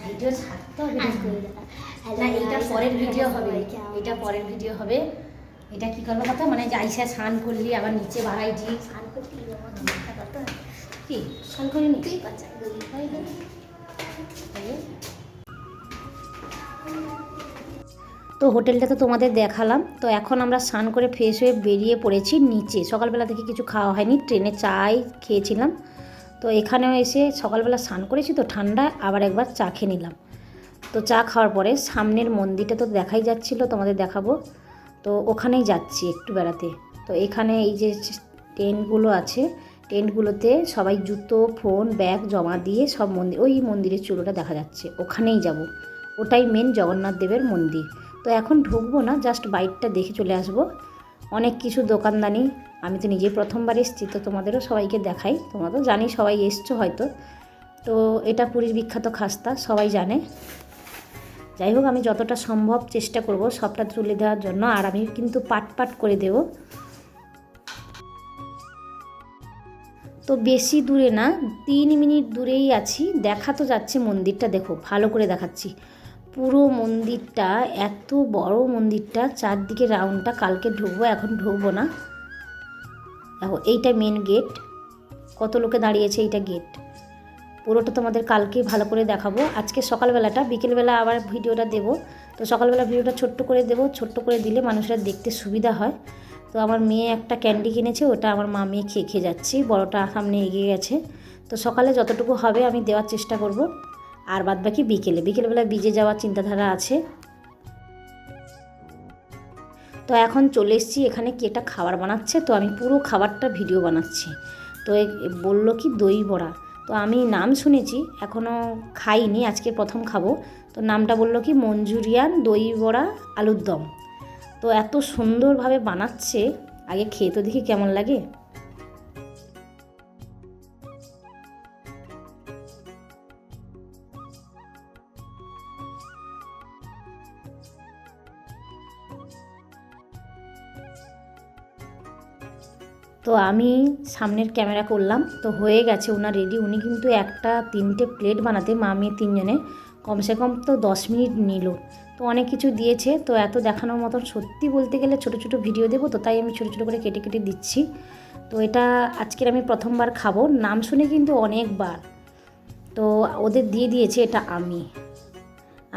Video ছাড়তে হবে না, এটা পরের ভিডিও হবে, এটা পরের ভিডিও হবে। এটা কি করবো কথা মানে যাইসা স্নান করলি আবার নিচে বাড়াইছি স্নান করতে কি স্নান করিনি তো হোটেলটা তো তোমাদের দেখালাম। তো এখন আমরা স্নান করে ফ্রেশ হয়ে বেরিয়ে পড়েছি নিচে। সকালবেলা থেকে কিছু খাওয়া হয়নি, ট্রেনে চাই খেয়েছিলাম। তো এখানেও এসে সকালবেলা স্নান করেছি তো ঠান্ডা, আবার একবার চা খেয়ে নিলাম। তো চা খাওয়ার পরে সামনের মন্দিরটা তো দেখাই যাচ্ছিলো, তোমাদের দেখাবো। তো ওখানেই যাচ্ছি একটু বেড়াতে। তো এখানে এই যে টেন্টগুলো আছে, টেন্টগুলোতে সবাই জুতো ফোন ব্যাগ জমা দিয়ে সব মন্দির, ওই মন্দিরের চূড়োটা দেখা যাচ্ছে, ওখানেই যাব। ওটাই মেন জগন্নাথ দেবের মন্দির। তো এখন ঢুকবো না, জাস্ট বাইকটা দেখে চলে আসব। অনেক কিছু দোকানদানি, আমি তো নিজেই প্রথমবার এসেছি, তো তোমাদেরও সবাইকে দেখাই। তোমরা তো জানি, সবাই এসছো হয়তো। তো এটা পুরীর বিখ্যাত খাস্তা, সবাই জানে। যাই হোক, আমি যতটা সম্ভব চেষ্টা করব সবটা তুলে দেওয়ার জন্য, আর আমি কিন্তু পাট পাট করে দেব। তো বেশি দূরে না, 3 মিনিট দূরেই আছি। দেখা তো যাচ্ছে মন্দিরটা, দেখো ভালো করে দেখাচ্ছি। পুরো মন্দিরটা, এত বড় মন্দিরটা, চারদিকে রাউন্ডটা। কালকে ঢুকবো, এখন ঢুকবো না। দেখো এইটা মেন গেট, কত লোকে দাঁড়িয়েছে, এইটা গেট। পুরোটা তোমাদের কালকে ভালো করে দেখাবো। আজকে সকালবেলাটা, বিকেলবেলা আবার ভিডিওটা দেবো। তো সকালবেলা ভিডিওটা ছোট্ট করে দেবো, ছোট্ট করে দিলে মানুষরা দেখতে সুবিধা হয়। তো আমার মেয়ে একটা ক্যান্ডি কিনেছে, ওটা আমার মা মেয়ে খেয়ে খেয়ে যাচ্ছি, বড়টা সামনে এগিয়ে গেছে। তো সকালে যতটুকু হবে আমি দেওয়ার চেষ্টা করব, আর বাদবাকি বিকেলবেলা ভিজে যাওয়ার চিন্তাধারা আছে। তো এখন চলে এসেছি এখানে, কি একটা খাবার বানাচ্ছে, তো আমি পুরো খাবারটা ভিডিও বানাচ্ছি। তো বললো কি দই বড়া, তো আমি নাম শুনেছি, এখনও খাইনি, আজকে প্রথম খাবো। তো নামটা বললো কি মঞ্চুরিয়ান দই বড়া আলুর দম। তো এত সুন্দরভাবে বানাচ্ছে, আগে খেয়ে তো দেখি কেমন লাগে। তো আমি সামনের ক্যামেরা করলাম, তো হয়ে গেছে ওনার রেডি। উনি কিন্তু 1-3টে প্লেট বানাতে মা মেয়ে 3জনে কমসে কম তো 10 মিনিট নিল। তো অনেক কিছু দিয়েছে, তো এত দেখানোর মতন সত্যি বলতে গেলে ছোট ছোট ভিডিও দেবো, তো তাই আমি ছোট ছোট করে কেটে কেটে দিচ্ছি। তো এটা আজকের আমি প্রথমবার খাবো, নাম শুনে কিন্তু অনেকবার। তো ওদের দিয়ে দিয়েছে, এটা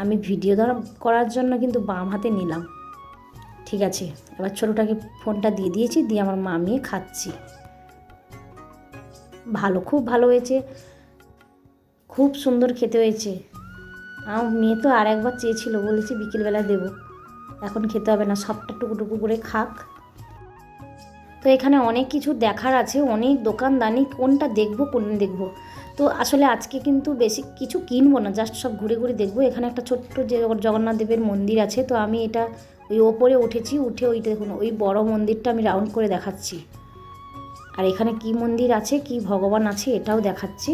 আমি ভিডিও করার জন্য কিন্তু বাম হাতে নিলাম। ঠিক আছে, এবার ছোটোটাকে ফোনটা দিয়ে দিয়েছি, দিয়ে আমার মা মেয়ে খাচ্ছি। খুব ভালো হয়েছে, খুব সুন্দর খেতে হয়েছে। আমার মেয়ে তো আর একবার চেয়েছিল, বলেছি বিকেলবেলা দেবো, এখন খেতে হবে না, সবটা টুকু করে খাক। তো এখানে অনেক কিছু দেখার আছে, অনেক দোকানদানি, কোনটা দেখবো দেখবো। তো আসলে আজকে কিন্তু বেশি কিছু কিনবো না, জাস্ট সব ঘুরে ঘুরে দেখবো। এখানে একটা ছোট্ট যে জগন্নাথ দেবের মন্দির আছে, তো আমি এটা ওই ওপরে উঠেছি, উঠে ওইটা দেখুন, ওই বড় মন্দিরটা আমি রাউন্ড করে দেখাচ্ছি। আর এখানে কি মন্দির আছে, কি ভগবান আছে, এটাও দেখাচ্ছি।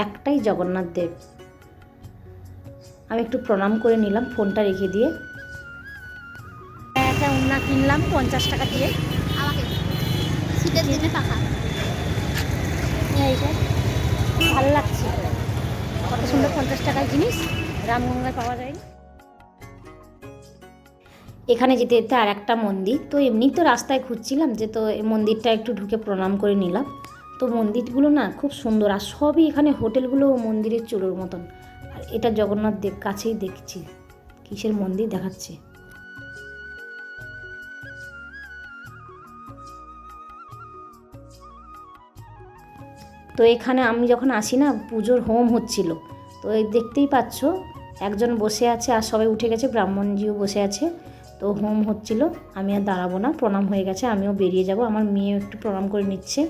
একটাই জগন্নাথ দেব। আমি একটু প্রণাম করে নিলাম, ফোনটা রেখে দিয়ে। একটা উন্না কিনলাম 50 টাকা দিয়ে, আমাকে শীতের দিনে পাখা ভালো লাগছে, কত সুন্দর 50 টাকার জিনিস রামগঙ্গায় পাওয়া যায় না। এখানে যেতে যেতে আর একটা মন্দির, তো এমনি তো রাস্তায় খুঁজছিলাম যে, তো এই মন্দিরটা একটু ঢুকে প্রণাম করে নিলাম। তো মন্দিরগুলো না খুব সুন্দর, আর সবই এখানে হোটেলগুলো মন্দিরের চূড়োর মতন। আর এটা জগন্নাথ দেব কাছেই দেখছি, কিসের মন্দির দেখাচ্ছে। তো এখানে আমি যখন আসি না, পুজোর হোম হচ্ছিল। তো এই দেখতেই পাচ্ছ, একজন বসে আছে আর সবাই উঠে গেছে, ব্রাহ্মণজিও বসে আছে। তো হোম হচ্ছিল, আমি আর দাঁড়াবো না, প্রণাম হয়ে গেছে, আমিও বেরিয়ে যাব। আমার মেয়েও একটু প্রণাম করে নিচ্ছে।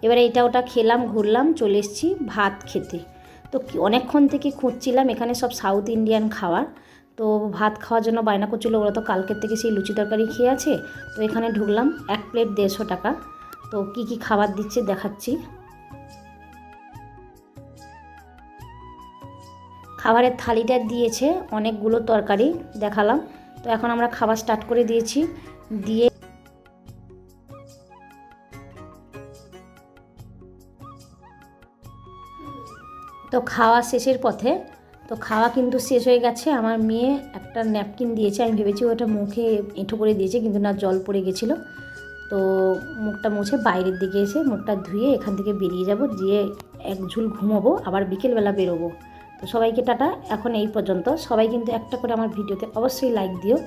এবারে এটা ওটা খেলাম, ঘুরলাম, চলে এসেছি ভাত খেতে। তো অনেকক্ষণ থেকে খুঁজছিলাম, এখানে সব সাউথ ইন্ডিয়ান খাবার। তো ভাত খাওয়ার জন্য বায়না করছিলো, ওরা তো কালকের থেকে সেই লুচি তরকারি খেয়ে আছে। তো এখানে ঢুকলাম, 1 প্লেট 150 টাকা। তো কি কি খাবার দিচ্ছে দেখাচ্ছি। খাবারের থালিটা দিয়েছে অনেকগুলো তরকারি, দেখালাম। তো এখন আমরা খাবার স্টার্ট করে দিয়েছি। দিয়ে তো খাওয়া শেষের পথে, তো খাওয়া কিন্তু শেষ হয়ে গেছে। আমার মেয়ে একটা ন্যাপকিন দিয়েছে, আমি ভেবেছি ওটা মুখে এঁঠো করে দিয়েছে, কিন্তু না, জল পড়ে গেছিলো। তো মুখটা মুছে বাইরের দিকে এসে মুখটা ধুয়ে এখান থেকে বেরিয়ে যাব, গিয়ে এক ঝুল ঘুমোবো, আবার বিকেলবেলা বেরোবো। তো সবাইকে টাটা, এখন এই পর্যন্ত। সবাই কিন্তু একটা করে আমার ভিডিওতে অবশ্যই লাইক দিও,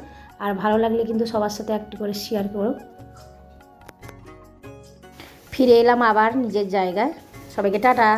আর ভালো লাগলে কিন্তু সবার সাথে একটা করে শেয়ার করো। ফিরে এলাম আবার নিজের জায়গায়। সবাইকে টাটা।